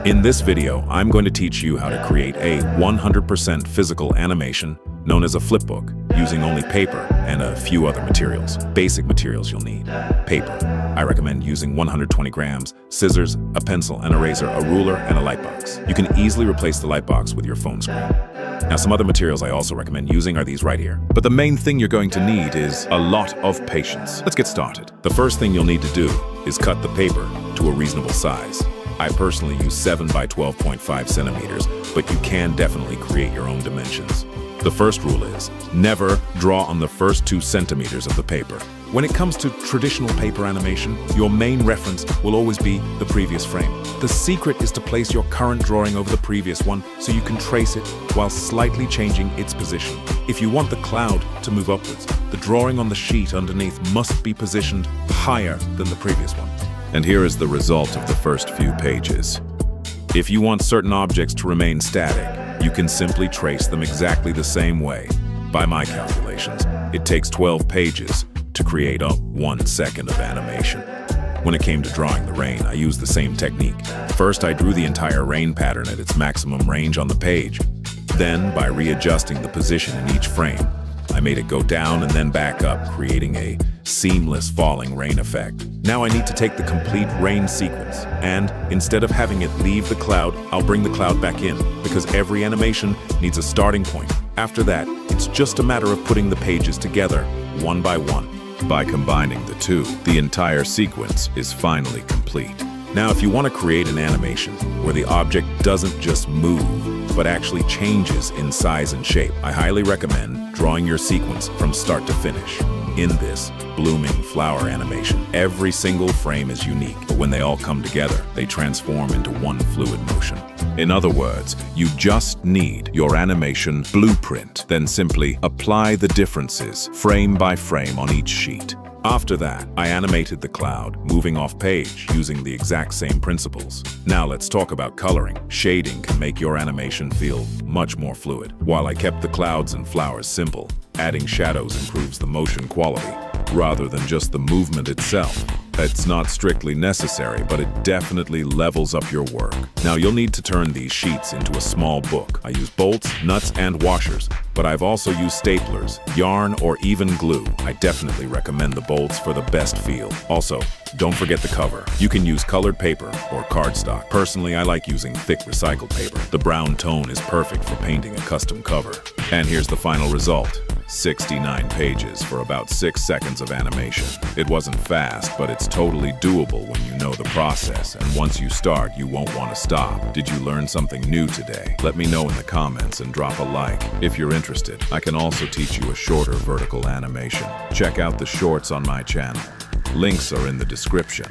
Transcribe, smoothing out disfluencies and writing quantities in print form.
In this video, I'm going to teach you how to create a 100% physical animation known as a flipbook using only paper and a few other materials. Basic materials you'll need. Paper. I recommend using 120 grams, scissors, a pencil and eraser, a ruler, and a light box. You can easily replace the light box with your phone screen. Now, some other materials I also recommend using are these right here. But the main thing you're going to need is a lot of patience. Let's get started. The first thing you'll need to do is cut the paper to a reasonable size. I personally use 7 by 12.5 centimeters, but you can definitely create your own dimensions. The first rule is never draw on the first 2 centimeters of the paper. When it comes to traditional paper animation, your main reference will always be the previous frame. The secret is to place your current drawing over the previous one so you can trace it while slightly changing its position. If you want the cloud to move upwards, the drawing on the sheet underneath must be positioned higher than the previous one. And here is the result of the first few pages. If you want certain objects to remain static, you can simply trace them exactly the same way. By my calculations, it takes 12 pages to create a 1 second of animation. When it came to drawing the rain, I used the same technique. First, I drew the entire rain pattern at its maximum range on the page. Then, by readjusting the position in each frame, I made it go down and then back up, creating a seamless falling rain effect. Now I need to take the complete rain sequence, and instead of having it leave the cloud, I'll bring the cloud back in, because every animation needs a starting point. After that, it's just a matter of putting the pages together, one by one. By combining the two, the entire sequence is finally complete. Now, if you want to create an animation where the object doesn't just move, but actually changes in size and shape, I highly recommend drawing your sequence from start to finish. In this blooming flower animation, every single frame is unique, but when they all come together, they transform into one fluid motion. In other words, you just need your animation blueprint, then simply apply the differences frame by frame on each sheet. After that, I animated the cloud, moving off page using the exact same principles. Now let's talk about coloring. Shading can make your animation feel much more fluid. While I kept the clouds and flowers simple, adding shadows improves the motion quality, rather than just the movement itself. It's not strictly necessary, but it definitely levels up your work. Now you'll need to turn these sheets into a small book. I use bolts, nuts, and washers, but I've also used staplers, yarn, or even glue. I definitely recommend the bolts for the best feel. Also, don't forget the cover. You can use colored paper or cardstock. Personally, I like using thick recycled paper. The brown tone is perfect for painting a custom cover. And here's the final result. 69 pages for about 6 seconds of animation. It wasn't fast, but it's totally doable when you know the process, and once you start, you won't want to stop. Did you learn something new today? Let me know in the comments and drop a like. If you're interested, I can also teach you a shorter vertical animation. Check out the shorts on my channel. Links are in the description.